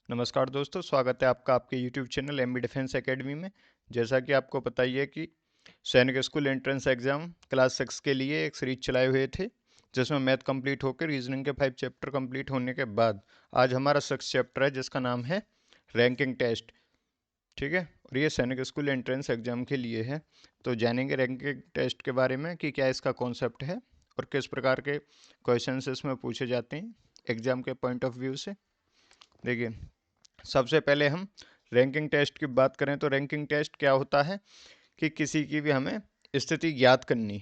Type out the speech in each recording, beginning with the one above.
नमस्कार दोस्तों, स्वागत है आपका आपके YouTube channel MB defence academy में। जैसा कि आपको पता ही है कि सैनिक स्कूल एंट्रेंस एग्जाम क्लास 6 के लिए एक सीरीज चलाए हुए थे, जिसमें मैथ कंप्लीट होकर रीजनिंग के 5 चैप्टर कंप्लीट होने के बाद आज हमारा 6 चैप्टर है, जिसका नाम है रैंकिंग टेस्ट। ठीक है, और ये सैनिक स्कूल एंट्रेंस एग्जाम के लिए है। तो जानेंगे रैंकिंग टेस्ट के बारे में कि क्या इसका कॉन्सेप्ट है और किस प्रकार के क्वेश्चन इसमें पूछे जाते हैं एग्जाम के पॉइंट ऑफ व्यू से। देखिए, सबसे पहले हम रैंकिंग टेस्ट की बात करें तो रैंकिंग टेस्ट क्या होता है कि किसी की भी हमें स्थिति ज्ञात करनी।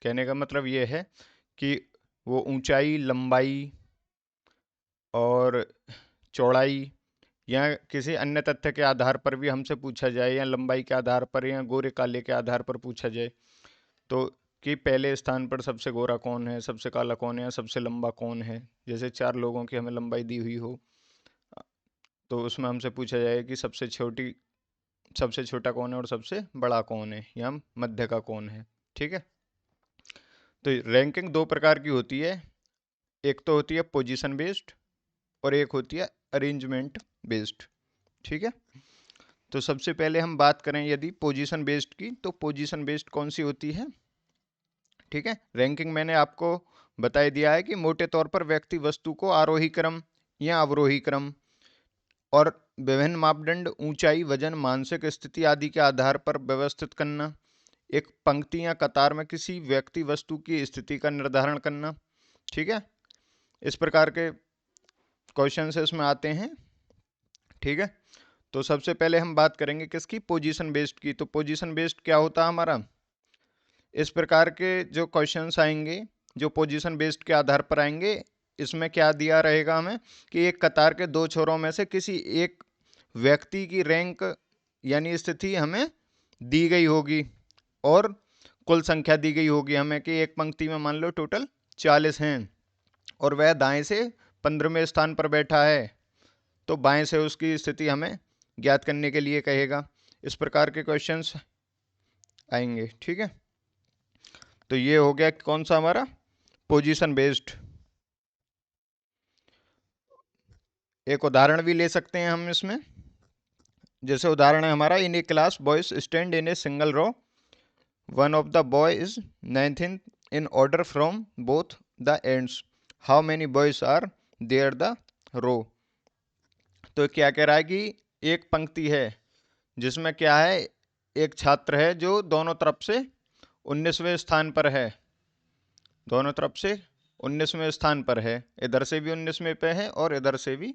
कहने का मतलब ये है कि वो ऊंचाई, लंबाई और चौड़ाई या किसी अन्य तथ्य के आधार पर भी हमसे पूछा जाए, या लंबाई के आधार पर या गोरे काले के आधार पर पूछा जाए, तो कि पहले स्थान पर सबसे गोरा कौन है, सबसे काला कौन है, या सबसे लंबा कौन है। जैसे 4 लोगों की हमें लंबाई दी हुई हो, तो उसमें हमसे पूछा जाए कि सबसे छोटा कौन है और सबसे बड़ा कौन है, या मध्य का कौन है। ठीक है, तो रैंकिंग दो प्रकार की होती है। एक तो होती है पोजीशन बेस्ड और एक होती है अरेंजमेंट बेस्ड। ठीक है, तो सबसे पहले हम बात करें यदि पोजीशन बेस्ड की, तो पोजीशन बेस्ड कौन सी होती है। ठीक है, रैंकिंग मैंने आपको बता दिया है कि मोटे तौर पर व्यक्ति वस्तु को आरोही क्रम या अवरोही क्रम और विभिन्न मापदंड ऊंचाई, वजन, मानसिक स्थिति आदि के आधार पर व्यवस्थित करना। एक पंक्ति या कतार में किसी व्यक्ति वस्तु की स्थिति का निर्धारण करना। ठीक है, इस प्रकार के क्वेश्चन इसमें आते हैं। ठीक है, तो सबसे पहले हम बात करेंगे किसकी, पोजीशन बेस्ड की। तो पोजीशन बेस्ड क्या होता है हमारा, इस प्रकार के जो क्वेश्चंस आएंगे जो पोजीशन बेस्ड के आधार पर आएंगे, इसमें क्या दिया रहेगा हमें कि एक कतार के दो छोरों में से किसी एक व्यक्ति की रैंक यानी स्थिति हमें दी गई होगी, और कुल संख्या दी गई होगी हमें कि एक पंक्ति में मान लो टोटल 40 हैं और वह दाएं से 15वें स्थान पर बैठा है, तो बाएं से उसकी स्थिति हमें ज्ञात करने के लिए कहेगा। इस प्रकार के क्वेश्चंस आएंगे। ठीक है, तो ये हो गया कौन सा हमारा पोजीशन बेस्ड। एक उदाहरण भी ले सकते हैं हम इसमें। जैसे उदाहरण है हमारा, in a class boys stand in a single row, one of the boy is 9th in order from both the ends, how many boys are there the row. तो क्या कह रहा है कि एक पंक्ति है जिसमें क्या है, एक छात्र है जो दोनों तरफ से 19वें स्थान पर है, दोनों तरफ से 19वें स्थान पर है, इधर से भी 19वें पे है और इधर से भी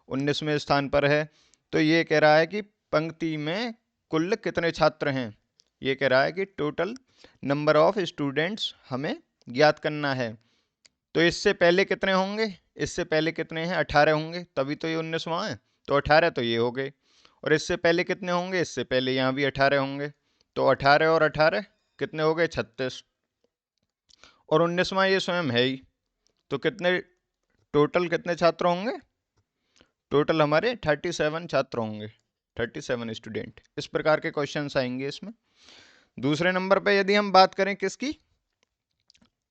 19वें स्थान पर है। तो ये कह रहा है कि पंक्ति में कुल कितने छात्र हैं, ये कह रहा है कि टोटल नंबर ऑफ स्टूडेंट्स हमें ज्ञात करना है। तो इससे पहले कितने होंगे, इससे पहले कितने हैं, 18 होंगे, तभी तो ये 19वां है, तो 18 तो ये हो गए। और इससे पहले कितने होंगे, इससे पहले यहाँ भी 18 होंगे, तो 18 और 18 कितने हो गए, 36। और 19वां ये स्वयं है ही, तो कितने टोटल कितने छात्र होंगे, टोटल हमारे 37 छात्र होंगे, 37 स्टूडेंट। इस प्रकार के क्वेश्चन आएंगे इसमें। दूसरे नंबर पे यदि हम बात करें किसकी,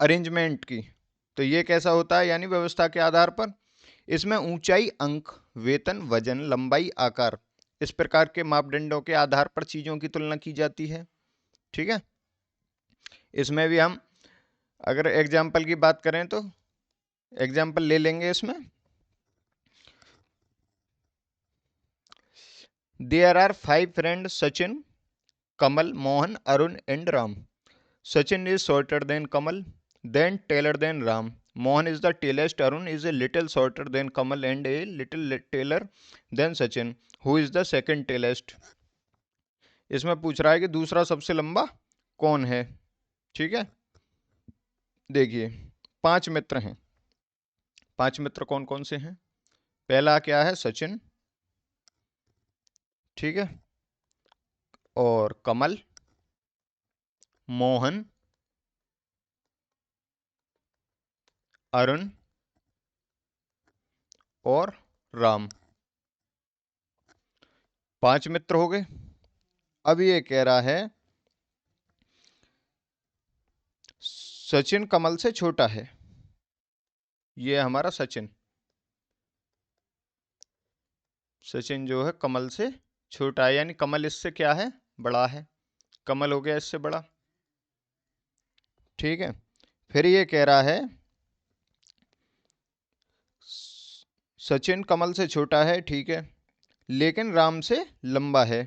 अरेंजमेंट की, तो ये कैसा होता है, यानी व्यवस्था के आधार पर। इसमें ऊंचाई, अंक, वेतन, वजन, लंबाई, आकार, इस प्रकार के मापदंडों के आधार पर चीजों की तुलना की जाती है। ठीक है, इसमें भी हम अगर एग्जाम्पल की बात करें तो एग्जाम्पल ले लेंगे इसमें। There are 5 friends, Sachin, Kamal, Mohan, Arun, and Ram. Sachin is shorter than Kamal, then taller than Ram. Mohan is the tallest. Arun is a little shorter than Kamal and a little taller than Sachin. Who is the second tallest? इसमें पूछ रहा है कि दूसरा सबसे लंबा कौन है। ठीक है, देखिए 5 मित्र हैं। 5 मित्र कौन कौन से हैं, पहला क्या है, सचिन। ठीक है, और कमल, मोहन, अरुण और राम। 5 मित्र हो गए। अब ये कह रहा है सचिन कमल से छोटा है, ये हमारा सचिन। सचिन जो है कमल से छोटा है, यानी कमल इससे क्या है, बड़ा है। कमल हो गया इससे बड़ा। ठीक है, फिर ये कह रहा है सचिन कमल से छोटा है, ठीक है, लेकिन राम से लंबा है।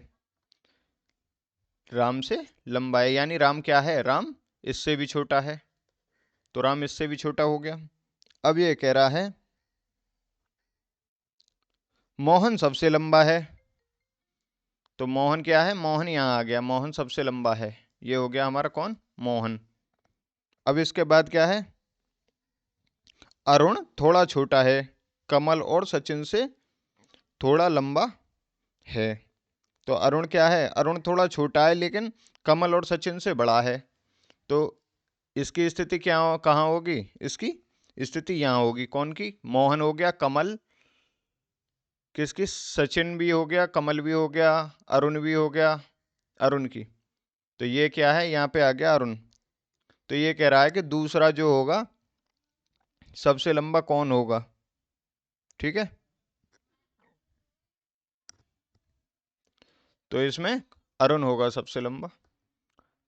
राम से लंबा है, यानी राम क्या है, राम इससे भी छोटा है, तो राम इससे भी छोटा हो गया। अब ये कह रहा है मोहन सबसे लंबा है, तो मोहन क्या है, मोहन यहाँ आ गया, मोहन सबसे लंबा है, ये हो गया हमारा कौन, मोहन। अब इसके बाद क्या है, अरुण थोड़ा छोटा है, कमल और सचिन से थोड़ा लंबा है। तो अरुण क्या है, अरुण थोड़ा छोटा है लेकिन कमल और सचिन से बड़ा है। तो इसकी स्थिति क्या कहाँ होगी, इसकी स्थिति यहाँ होगी, कौन की, मोहन हो गया, कमल किसकी, सचिन भी हो गया, कमल भी हो गया, अरुण भी हो गया, अरुण की। तो ये क्या है, यहाँ पे आ गया अरुण। तो ये कह रहा है कि दूसरा जो होगा सबसे लंबा कौन होगा। ठीक है, तो इसमें अरुण होगा सबसे लंबा।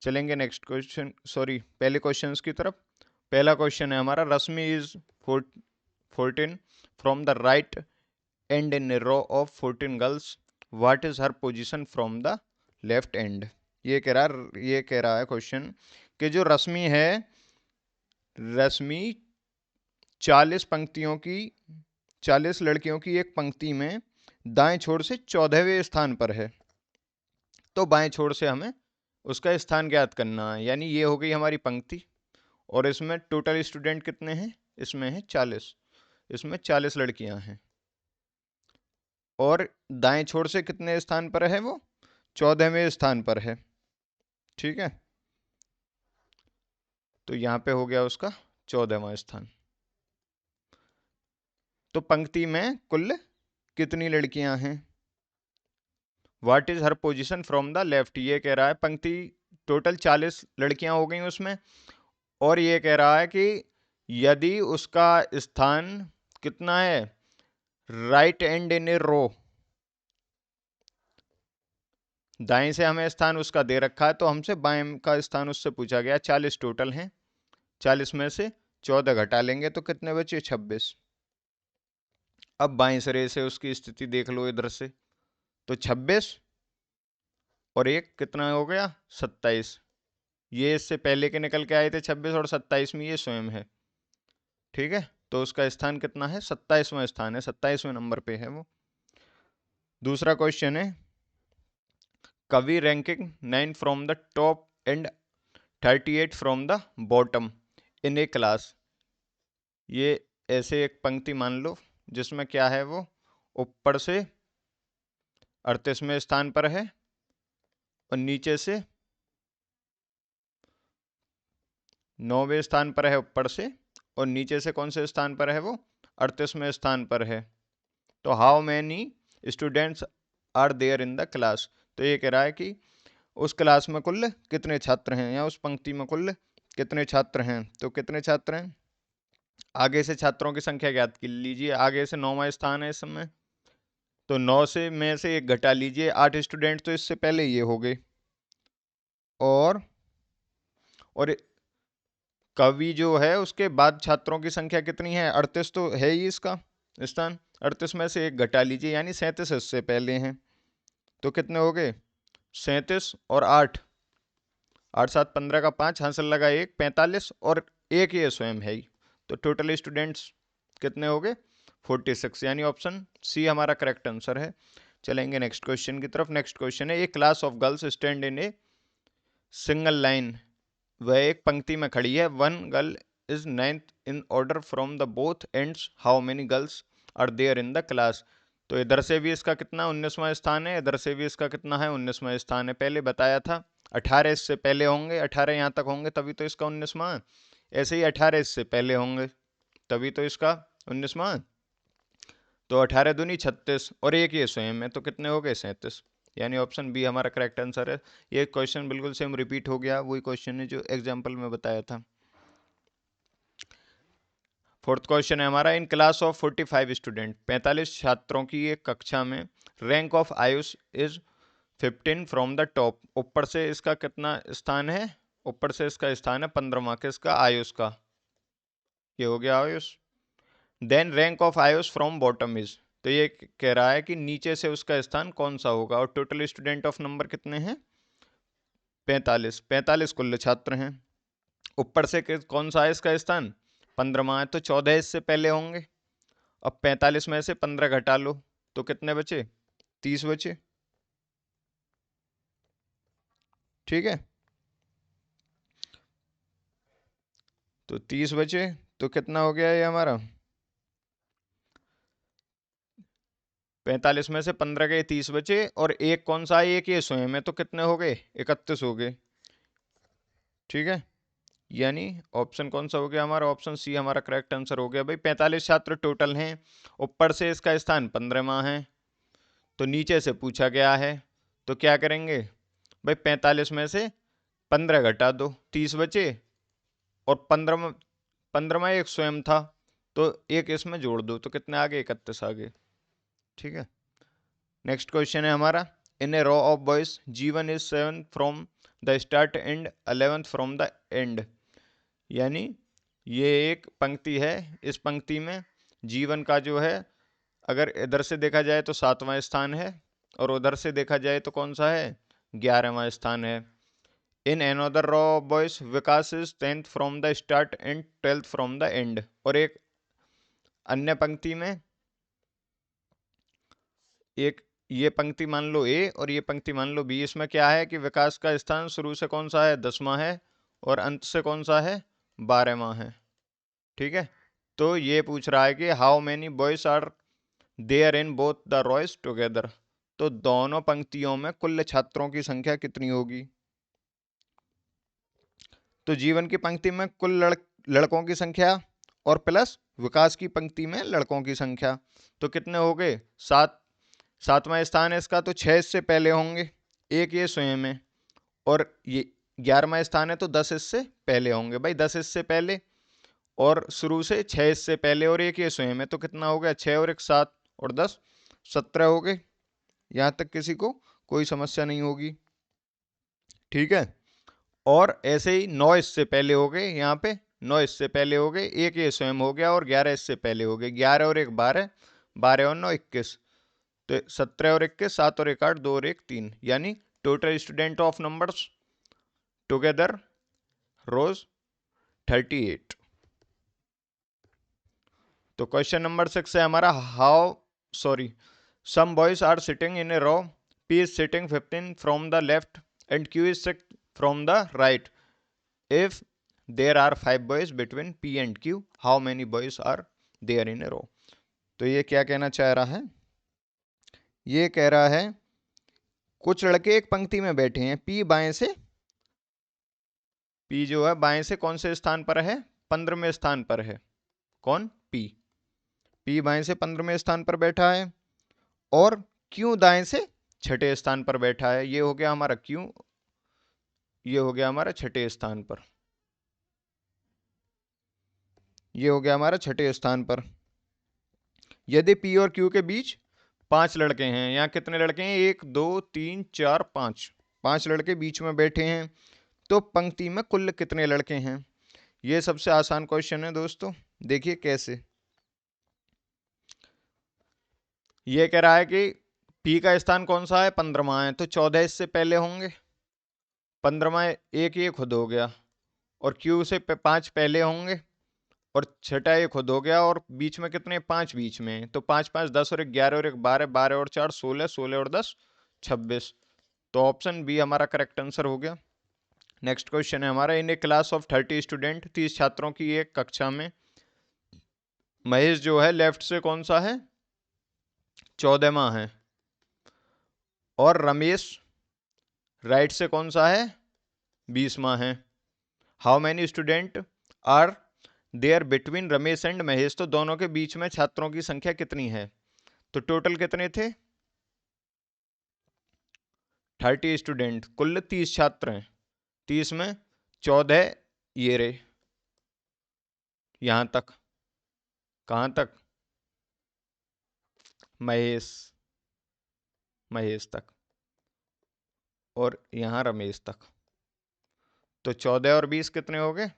चलेंगे नेक्स्ट क्वेश्चन, सॉरी पहले क्वेश्चंस की तरफ। पहला क्वेश्चन है हमारा, Rashmi is 14 from the right end in a row of 14 girls, what is her position from the left end. ये कह रहा है क्वेश्चन कि जो रश्मि है, रश्मि 40 पंक्तियों की, 40 लड़कियों की एक पंक्ति में दाएं छोर से 14वें स्थान पर है। तो बाएं छोर से हमें उसका स्थान ज्ञात करना है, यानी ये हो गई हमारी पंक्ति, और इसमें टोटल स्टूडेंट कितने हैं, इसमें है 40, इसमें 40 लड़कियां हैं, और दाएं छोर से कितने स्थान पर है वो, 14वें स्थान पर है। ठीक है, तो यहाँ पे हो गया उसका 14वां स्थान। तो पंक्ति में कुल कितनी लड़कियां हैं, what is her position from the left, ये कह रहा है पंक्ति टोटल 40 लड़कियां हो गई उसमें, और ये कह रहा है कि यदि उसका स्थान कितना है, राइट एंड इन ए रो, दाएं से हमें स्थान उसका दे रखा है, तो हमसे बाएं का स्थान उससे पूछा गया। 40 टोटल हैं, 40 में से 14 घटा लेंगे तो कितने बचे, 26। अब बाएं सिरे से उसकी स्थिति देख लो इधर से, तो 26 और एक कितना हो गया, 27। ये इससे पहले के निकल के आए थे 26, और 27 में ये स्वयं है। ठीक है, तो उसका स्थान कितना है, 27वां स्थान है, 27वें नंबर पे है वो। दूसरा क्वेश्चन है, कवि ranking 9 from the top and 38 from the bottom in a class. ये ऐसे एक पंक्ति मान लो जिसमें क्या है, वो ऊपर से 38वें स्थान पर है, और नीचे से 9वें स्थान पर है ऊपर से, और नीचे से कौन से स्थान पर है वो, 38वें स्थान पर है। तो how many students are there in the class. तो ये कह रहा है कि उस क्लास में कुल कितने छात्र हैं, या उस पंक्ति में कुल कितने छात्र हैं। तो कितने छात्र हैं, आगे से छात्रों की संख्या ज्ञात कर लीजिए। आगे से 9वां स्थान है इस समय, तो 9 से में से एक घटा लीजिए, 8 स्टूडेंट तो इससे पहले ये हो गए, और कवि जो है उसके बाद छात्रों की संख्या कितनी है, 38 तो है ही इसका स्थान, 38 में से एक घटा लीजिए, यानी 37 इससे पहले हैं। तो कितने हो गए, 37 और 8, 8 7 15 का 5 हासिल लगा, एक 45, और एक ये स्वयं है ही। तो टोटल स्टूडेंट्स कितने हो गए, 46, यानी ऑप्शन सी हमारा करेक्ट आंसर है। चलेंगे नेक्स्ट क्वेश्चन की तरफ। नेक्स्ट क्वेश्चन है, a class of girls stand in a single line, वह एक पंक्ति में खड़ी है, one girl is ninth in order from the both ends, how many girls are there in the class. तो इधर से भी इसका कितना 19वां स्थान है, इधर से भी इसका कितना है 19वां स्थान है। पहले बताया था 18 इससे पहले होंगे, 18 यहाँ तक होंगे तभी तो इसका 19वां, ऐसे ही 18 इससे पहले होंगे तभी तो इसका 19वां। तो 18 दूनी 36, और एक ये स्वयं है, तो कितने हो गए 37, यानी ऑप्शन बी हमारा करेक्ट आंसर है। ये क्वेश्चन बिल्कुल सेम रिपीट हो गया, वही क्वेश्चन है जो एग्जाम्पल में बताया था। फोर्थ क्वेश्चन है हमारा, इन क्लास ऑफ 45 स्टूडेंट, 45 छात्रों की एक कक्षा में rank of Ayush is 15 from the top, ऊपर से इसका कितना स्थान है, ऊपर से इसका स्थान है 15वां, किसका, आयुष का, ये हो गया Ayush. Then rank of Ayush from bottom is, तो ये कह रहा है कि नीचे से उसका स्थान कौन सा होगा, और टोटल स्टूडेंट ऑफ नंबर कितने हैं, 45, 45 कुल छात्र हैं। ऊपर से कौन सा है इसका स्थान, 15वां है, तो 14 इससे पहले होंगे। अब 45 में से 15 घटा लो तो कितने बचे, 30 बचे, ठीक है। तो 30 बचे, तो कितना हो गया ये हमारा, 45 में से 15 गए, 30 बचे, और एक कौन सा है, एक ये स्वयं है, तो कितने हो गए, 31 हो गए, ठीक है। यानी ऑप्शन कौन सा हो गया हमारा, ऑप्शन सी हमारा करेक्ट आंसर हो गया। भाई 45 छात्र टोटल हैं, ऊपर से इसका स्थान 15वां है, तो नीचे से पूछा गया है, तो क्या करेंगे भाई, 45 में से 15 घटा दो, 30 बचे, और 15वां एक स्वयं था, तो एक इसमें जोड़ दो, तो कितने आगे, 31 आगे, ठीक है। नेक्स्ट क्वेश्चन है हमारा, in a row of boys G1 is 7 from the start end 11th from the end, यानी ये एक पंक्ति है, इस पंक्ति में G1 का जो है, अगर इधर से देखा जाए तो 7वां स्थान है, और उधर से देखा जाए तो कौन सा है, 11वां स्थान है। In another row of boys Vikas is 10th from the start and 12th from the end, और एक अन्य पंक्ति में, एक ये पंक्ति मान लो ए और ये पंक्ति मान लो बी, इसमें क्या है कि विकास का स्थान शुरू से कौन सा है, 10वां है, और अंत से कौन सा है, 12वां है, ठीक है। तो ये पूछ रहा है कि how many boys are there in both the rows together, तो दोनों पंक्तियों में कुल छात्रों की संख्या कितनी होगी। तो जीवन की पंक्ति में कुल लड़कों की संख्या, और प्लस विकास की पंक्ति में लड़कों की संख्या, तो कितने हो गए, 7, 7वां स्थान है इसका, तो 6 इससे पहले होंगे, एक ये स्वयं है, और ये 11वां स्थान है, तो 10 इससे पहले होंगे। भाई 10 इससे पहले, और शुरू से 6 इससे पहले, और एक ये स्वयं है, तो कितना हो गया, 6 और 1 7, और 10 17 हो गए। यहाँ तक किसी को कोई समस्या नहीं होगी, ठीक है। और ऐसे ही 9 इससे पहले हो गए, यहाँ पे 9 इससे पहले हो गए, एक ये स्वयं हो गया, और 11 इससे पहले हो गए, 11 और 1 12, 12 और 9 21, तो 17 और 21, 7 और 1 8, 2 और 1 3, यानी total student of numbers together rows 38। तो क्वेश्चन नंबर 6 है हमारा, how sorry some boys are sitting in a row, P is sitting 15 from the left and Q is 6 from the right. If there are 5 boys between P and Q, how many boys are there in a row? तो ये क्या कहना चाह रहा है, ये कह रहा है कुछ लड़के एक पंक्ति में बैठे हैं, P बाएं से, P जो है बाएं से कौन से स्थान पर है, 15वें स्थान पर है, कौन, P बाएं से 15वें स्थान पर बैठा है, और Q दाएं से छठे स्थान पर बैठा है, ये हो गया हमारा Q, ये हो गया हमारा छठे स्थान पर, ये हो गया हमारा छठे स्थान पर। यदि P और Q के बीच 5 लड़के हैं, यहाँ कितने लड़के हैं, 1 2 3 4 5, 5 लड़के बीच में बैठे हैं, तो पंक्ति में कुल कितने लड़के हैं। ये सबसे आसान क्वेश्चन है दोस्तों, देखिए कैसे। ये कह रहा है कि P का स्थान कौन सा है, 15वां है, तो 14 इससे पहले होंगे, 15वां एक ये खुद हो गया, और Q से 5 पहले होंगे, और छठा ये खुद हो गया, और बीच में कितने, 5 बीच में, तो 5 5 10 और 1 11 और 1 12, 12 और 4 16, 16 और 10 26, तो ऑप्शन बी हमारा करेक्ट आंसर हो गया। नेक्स्ट क्वेश्चन है हमारा, in a class of 30 student, 30 छात्रों की एक कक्षा में महेश जो है लेफ्ट से कौन सा है, 14वां है, और रमेश राइट से कौन सा है, 20वां है। How many student are there between Ramesh and Mahesh, तो दोनों के बीच में छात्रों की संख्या कितनी है, तो टोटल कितने थे, 30 स्टूडेंट, कुल 30 छात्र हैं, 30 में 14 ये रहे यहां तक, कहाँ तक? महेश, महेश तक, और यहाँ रमेश तक। तो 14 और 20 कितने हो गए?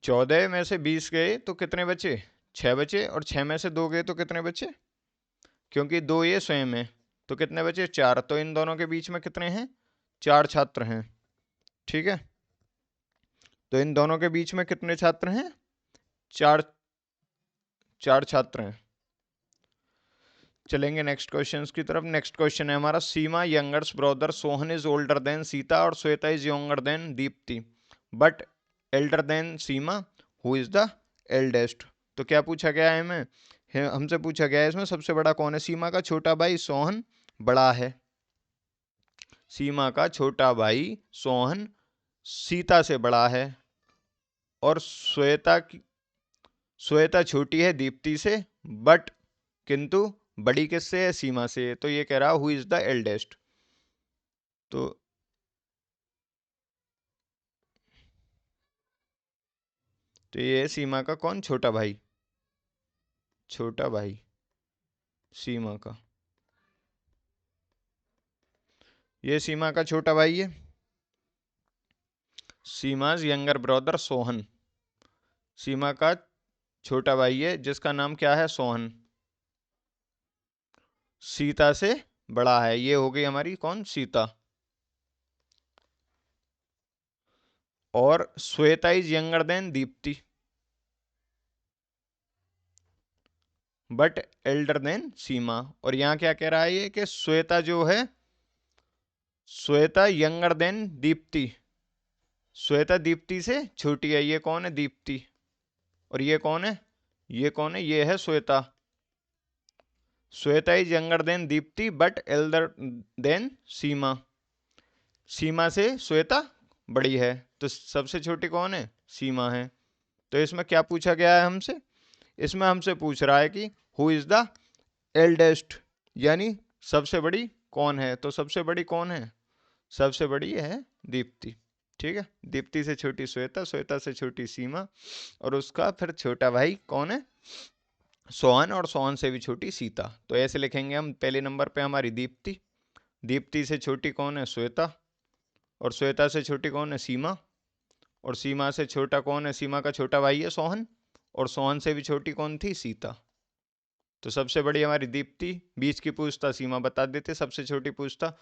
14 में से 20 गए तो कितने बचे? 6 बचे, और 6 में से 2 गए तो कितने बचे? क्योंकि 2 ये स्वयं है, तो कितने बचे? 4। तो इन दोनों के बीच में कितने हैं? 4 छात्र हैं। ठीक है, तो इन दोनों के बीच में कितने छात्र हैं? 4, 4 छात्र हैं। चलेंगे नेक्स्ट क्वेश्चन की तरफ। नेक्स्ट क्वेश्चन है हमारा, Seema younger's brother Sohan is older than Sita और Shweta is younger than Deepti but elder than Seema, who is the eldest. तो क्या पूछा गया है हमें? हमसे पूछा गया है इसमें सबसे बड़ा कौन है? सीमा का छोटा भाई सोहन बड़ा है। सीमा का छोटा भाई सोहन सीता से बड़ा है, और श्वेता छोटी है दीप्ति से, बट किंतु बड़ी किससे है? सीमा से। तो ये कह रहा हु इज द एल्डेस्ट। तो ये है सीमा का कौन? छोटा भाई, छोटा भाई सीमा का, ये सीमा का छोटा भाई है। सीमाज यंगर ब्रदर सोहन, सीमा का छोटा भाई है जिसका नाम क्या है? सोहन, सीता से बड़ा है। ये हो गई हमारी कौन? सीता। और Shweta is younger than Deepti but elder than Seema. और यहां क्या कह रहा है ये कि श्वेता जो है, श्वेता यंगर देन दीप्ति, श्वेता दीप्ति से छोटी है। ये कौन है? दीप्ति। और ये कौन है? ये कौन है? ये है Shweta. Shweta is younger than Deepti but elder than Seema, Seema से श्वेता बड़ी है। तो सबसे छोटी कौन है? सीमा है। तो इसमें क्या पूछा गया है हमसे? इसमें हमसे पूछ रहा है कि हु इज द एल्डेस्ट, यानी सबसे बड़ी कौन है? तो सबसे बड़ी कौन है? सबसे बड़ी है दीप्ति। ठीक है, दीप्ति से छोटी श्वेता, श्वेता से छोटी सीमा, और उसका फिर छोटा भाई कौन है? सोहन, और सोहन से भी छोटी सीता। तो ऐसे लिखेंगे हम, पहले नंबर पे हमारी दीप्ति, दीप्ति से छोटी कौन है? श्वेता, और श्वेता से छोटी कौन है? सीमा, और सीमा से छोटा कौन है? सीमा का छोटा भाई है सोहन, और सोहन से भी छोटी कौन थी? सीता। तो सबसे बड़ी हमारी दीप्ति, बीच की पूछता सीमा बता देते, सबसे छोटी पूछता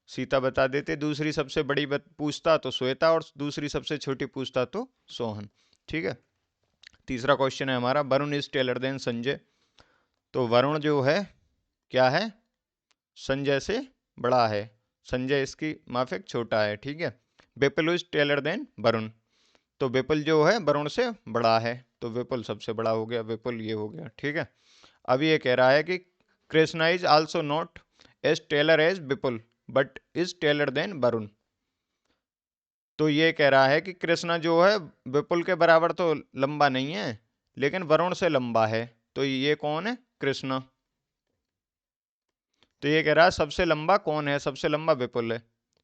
सीता बता देते, दूसरी सबसे बड़ी पूछता तो श्वेता, और दूसरी सबसे छोटी पूछता तो सोहन। ठीक है, तीसरा क्वेश्चन है हमारा, Varun is taller than Sanjay. तो वरुण जो है क्या है? संजय से बड़ा है, संजय इसकी माफिक छोटा है। ठीक है, विपुल इज टेलर देन वरुण। तो विपुल जो है वरुण से बड़ा है, तो विपुल सबसे बड़ा हो गया, विपुल ये हो गया। ठीक है, अब ये कह रहा है कि Krishna is also not as taller as Vipul but is taller than Varun. तो ये कह रहा है कि कृष्णा जो है विपुल के बराबर तो लंबा नहीं है, लेकिन वरुण से लंबा है। तो ये कौन है? कृष्णा। तो ये कह रहा है सबसे लंबा कौन है? सबसे लंबा विपुल है,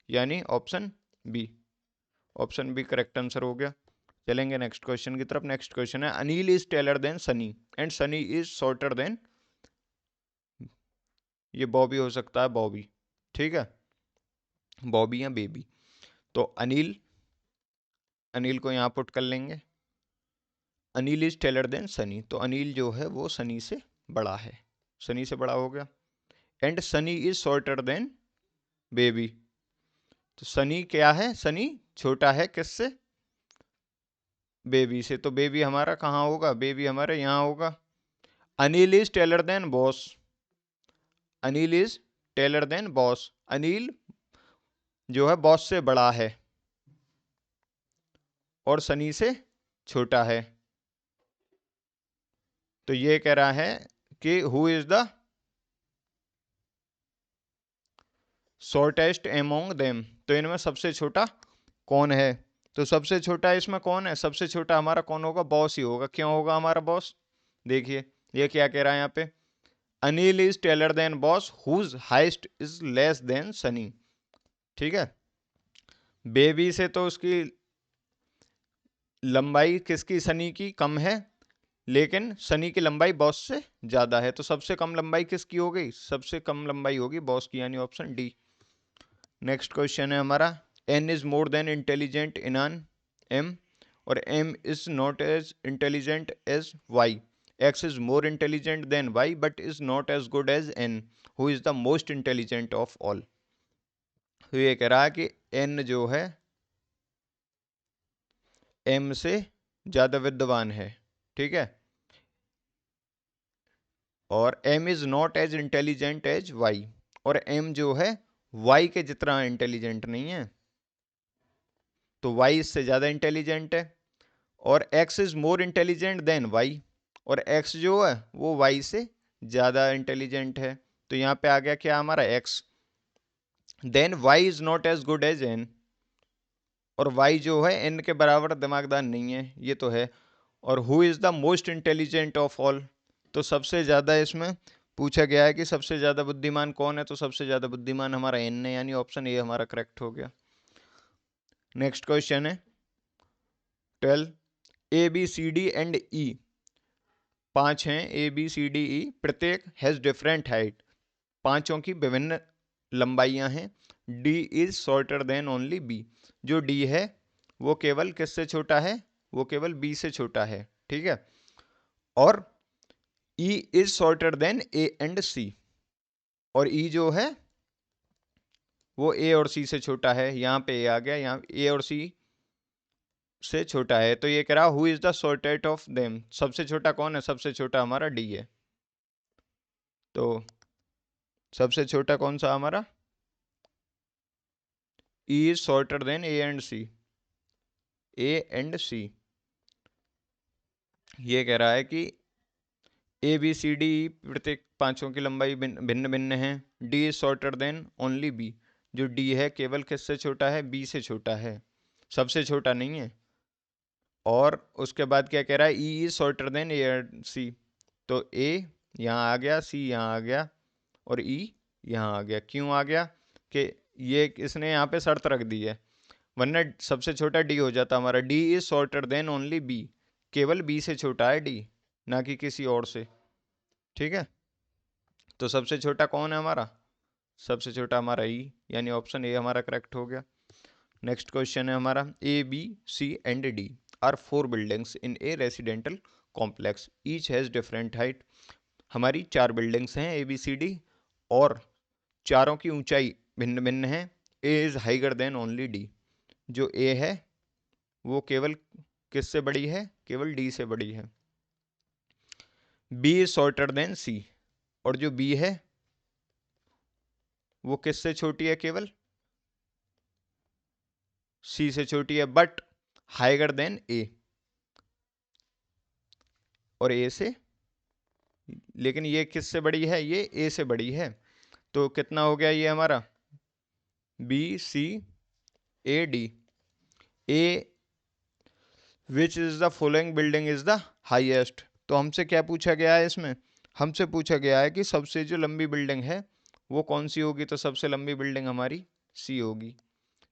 यानी option B. Option B correct answer हो गया। चलेंगे नेक्स्ट क्वेश्चन की तरफ। नेक्स्ट क्वेश्चन है, Anil is taller than Sunny and Sunny is shorter than, ये बॉबी हो सकता है, बॉबी। ठीक है, बॉबी या बेबी। तो अनिल, अनिल को यहां पुट कर लेंगे। Anil is taller than Sunny, तो अनिल जो है वो सनी से बड़ा है, सनी से बड़ा हो गया। And Sunny is shorter then baby, तो सनी क्या है? सनी छोटा है किससे? बेबी से। तो बेबी हमारा कहाँ होगा? बेबी हमारे यहाँ होगा। Anil is taller than boss, Anil is taller than boss, Anil जो है बॉस से बड़ा है और सनी से छोटा है। तो ये कह रहा है कि who is the shortest among them, तो इनमें सबसे छोटा कौन है? तो सबसे छोटा इसमें कौन है? सबसे छोटा हमारा कौन होगा? बॉस ही होगा। क्यों होगा हमारा बॉस? देखिए ये क्या कह रहा है यहाँ पे, Anil is taller than boss whose height is less than Sunny. ठीक है, बेबी से तो उसकी लंबाई किसकी, शनि की कम है, लेकिन शनि की लंबाई बॉस से ज्यादा है, तो सबसे कम लंबाई किसकी हो गई, सबसे कम लंबाई होगी बॉस की, यानी ऑप्शन डी। नेक्स्ट क्वेश्चन है हमारा, N is more than intelligent in N M, और M is not as intelligent as Y, X is more intelligent than Y but is not as good as N, who is the most intelligent of all. तो ये कह रहा है कि N जो है M से ज्यादा विद्वान है, ठीक है, और m is not as intelligent as y, और m जो है y के जितना इंटेलिजेंट नहीं है, तो y इससे ज्यादा इंटेलिजेंट है, और x is more intelligent then y, और x जो है वो y से ज्यादा इंटेलिजेंट है, तो यहाँ पे आ गया क्या हमारा x, then y is not as good as n, और y जो है n के बराबर दिमागदार नहीं है, ये तो है, और who is the most intelligent of all, तो सबसे ज्यादा इसमें पूछा गया है कि सबसे ज्यादा बुद्धिमान कौन है, तो सबसे ज्यादा बुद्धिमान हमारा एन है, यानी ऑप्शन ए हमारा करेक्ट हो गया। नेक्स्ट क्वेश्चन है 12, A B C D and E, पांच हैं ए बी सी डी ई, प्रत्येक हैज डिफरेंट हाइट, पांचों की विभिन्न लंबाइयां हैं, D is shorter than only B, जो डी है वो केवल किससे छोटा है, वो केवल बी से छोटा है, ठीक है, और E is shorter than A and C, और E जो है वो A और C से छोटा है, यहाँ पे A आ गया, यहाँ A और C से छोटा है, तो ये कह रहा who is the shortest of them, सबसे छोटा कौन है, सबसे छोटा हमारा D है, तो सबसे छोटा कौन सा हमारा, E is shorter then A and C, A and C, ये कह रहा है कि ए बी सी डी प्रत्येक पांचों की लंबाई भिन्न भिन्न है, D is shorter than only B, जो डी है केवल किससे छोटा है, बी से छोटा है, सबसे छोटा नहीं है, और उसके बाद क्या कह रहा है, E is shorter than A and C, तो ए यहाँ आ गया, सी यहाँ आ गया, और ई यहाँ आ गया, क्यों आ गया कि ये इसने यहाँ पे शर्त रख दी है, वरना सबसे छोटा डी हो जाता हमारा, D is shorter than only B, केवल बी से छोटा है डी, ना कि किसी और से, ठीक है, तो सबसे छोटा कौन है हमारा, सबसे छोटा हमारा ई, यानी ऑप्शन ए हमारा करेक्ट हो गया। नेक्स्ट क्वेश्चन है हमारा, A B C and D are four buildings in a residential complex, each has different height, हमारी चार बिल्डिंग्स हैं ए बी सी डी, और चारों की ऊंचाई भिन्न भिन्न है, A is higher than only D, जो ए है वो केवल किससे बड़ी है, केवल डी से बड़ी है, बी इज शॉर्टर देन सी, और जो बी है वो किससे छोटी है, केवल सी से छोटी है, बट हाइगर देन ए, और ए से, लेकिन ये किससे बड़ी है, ये ए से बड़ी है, तो कितना हो गया ये हमारा, B C A D, A which is the following building is the highest, तो हमसे क्या पूछा गया है इसमें, हमसे पूछा गया है कि सबसे जो लंबी बिल्डिंग है वो कौन सी होगी, तो सबसे लंबी बिल्डिंग हमारी सी होगी,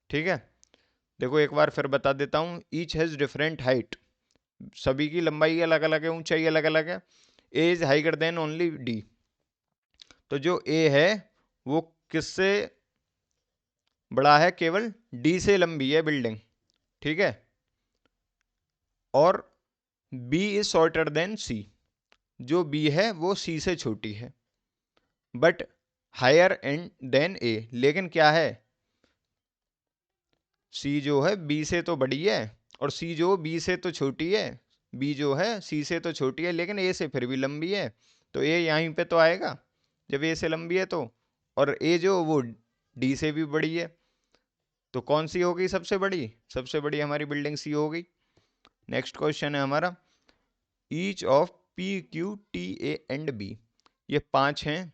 ठीक है, देखो एक बार फिर बता देता हूँ, ईच हैज डिफरेंट हाइट, सभी की लंबाई अलग अलग है, ऊंचाई अलग अलग है, A is higher than only D, तो जो ए है वो किससे बड़ा है, केवल डी से लंबी है बिल्डिंग, ठीक है, और बी इज शॉर्टर देन सी, जो बी है वो सी से छोटी है, बट हायर एंड देन ए, लेकिन क्या है, सी जो है बी से तो बड़ी है, और सी जो बी से तो छोटी है, बी जो है सी से तो छोटी है, लेकिन ए से फिर भी लंबी है, तो ए यहीं पे तो आएगा जब ए से लंबी है तो, और ए जो वो डी से भी बड़ी है, तो कौन सी होगी सबसे बड़ी हमारी बिल्डिंग सी होगी। नेक्स्ट क्वेश्चन है हमारा, each of P Q T A and B, ये पांच हैं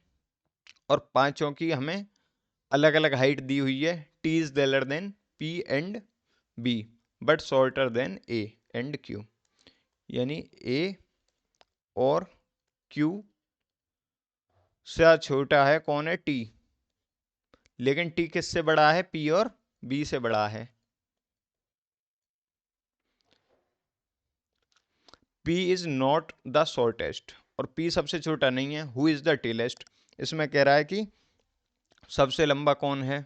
और पांचों की हमें अलग अलग हाइट दी हुई है, T is taller than P and B but shorter than A and Q, यानी ए और क्यू से छोटा है कौन है, टी, लेकिन टी किससे बड़ा है, पी और बी से बड़ा है, P is not the shortest, और P सबसे छोटा नहीं है। हु इज द टेलेस्ट, इसमें कह रहा है कि सबसे लंबा कौन है।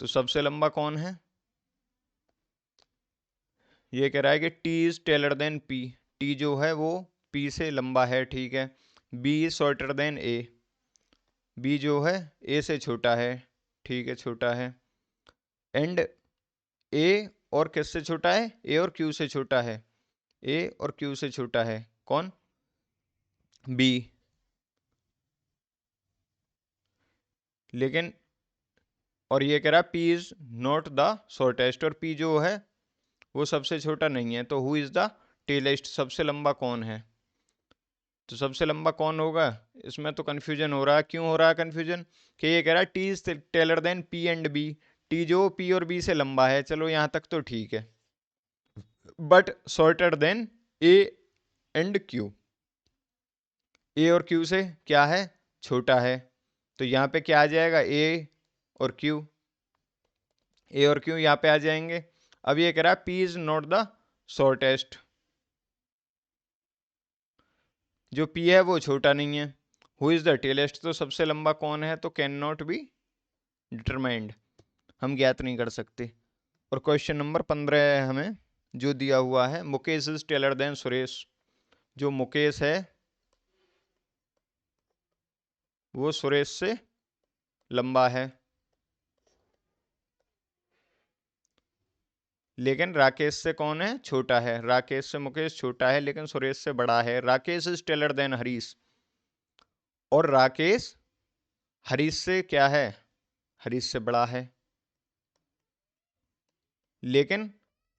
तो सबसे लंबा कौन है, ये कह रहा है कि T is taller than P, T जो है वो P से लंबा है, ठीक है। B is shorter then A, B जो है A से छोटा है, ठीक है, छोटा है। एंड A और किससे छोटा है, A और Q से छोटा है, A और Q से छोटा है कौन, B। लेकिन और ये कह रहा है P is not the shortest, और P जो है वो सबसे छोटा नहीं है। तो हु इज द टेलेस्ट, सबसे लंबा कौन है। तो सबसे लंबा कौन होगा, इसमें तो कंफ्यूजन हो रहा है। क्यों हो रहा है कंफ्यूजन, कि ये कह रहा है T is taller than P and B, T जो P और B से लंबा है, चलो यहां तक तो ठीक है, but shorter then A and Q, A और Q से क्या है, छोटा है। तो यहाँ पे क्या आ जाएगा, A और Q, A और Q यहाँ पे आ जाएंगे। अब ये कह रहा है P is not the shortest, जो P है वो छोटा नहीं है। हु इज द टेलेस्ट, तो सबसे लंबा कौन है, तो कैन नॉट बी डिटरमाइंड, हम ज्ञात नहीं कर सकते। और क्वेश्चन नंबर 15 है हमें जो दिया हुआ है, Mukesh is taller than Suresh, जो मुकेश है वो सुरेश से लंबा है, लेकिन राकेश से कौन है, छोटा है। राकेश से मुकेश छोटा है लेकिन सुरेश से बड़ा है। Rakesh is taller than Harish, और राकेश हरीश से क्या है, हरीश से बड़ा है। लेकिन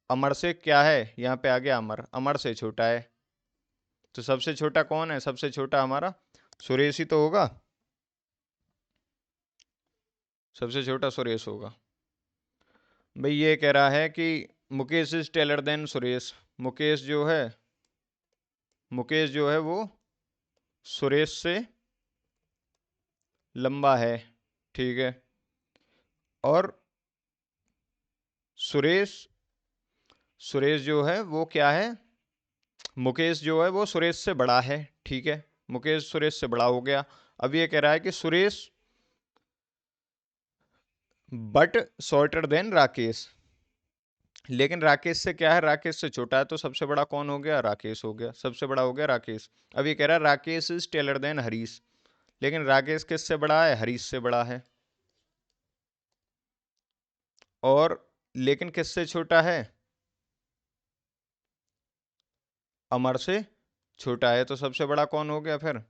अमर से क्या है, यहाँ पे आ गया अमर, अमर से छोटा है। तो सबसे छोटा कौन है, सबसे छोटा हमारा सुरेश ही तो होगा, सबसे छोटा सुरेश होगा। भाई ये कह रहा है कि Mukesh is taller than Suresh, Mukesh जो है, मुकेश जो है वो सुरेश से लंबा है, ठीक है। और सुरेश, सुरेश जो है वो क्या है, मुकेश जो है वो सुरेश से बड़ा है, ठीक है। मुकेश सुरेश से बड़ा हो गया। अब ये कह रहा है कि Suresh but shorter then Rakesh, लेकिन राकेश से क्या है, राकेश से छोटा है। तो सबसे बड़ा कौन हो गया, राकेश हो गया, सबसे बड़ा हो गया राकेश। अब ये कह रहा है Rakesh is taller than Harish, लेकिन राकेश किससे बड़ा है, हरीश से बड़ा है। और लेकिन किससे छोटा है, अमर से छोटा है। तो सबसे बड़ा कौन हो गया फिर,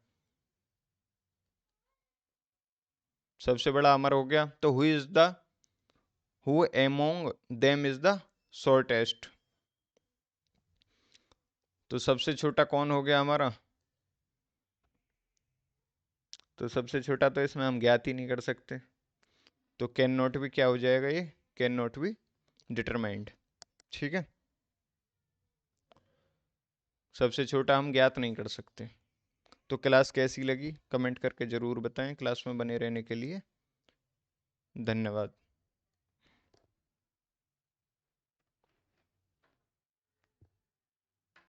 सबसे बड़ा अमर हो गया। तो who among them is the shortest, तो सबसे छोटा कौन हो गया हमारा। तो सबसे छोटा तो इसमें हम ज्ञात ही नहीं कर सकते, तो कैन नॉट भी क्या हो जाएगा, ये कैन नॉट भी डिटरमाइंड, ठीक है। सबसे छोटा हम ज्ञात नहीं कर सकते। तो क्लास कैसी लगी कमेंट करके ज़रूर बताएं। क्लास में बने रहने के लिए धन्यवाद।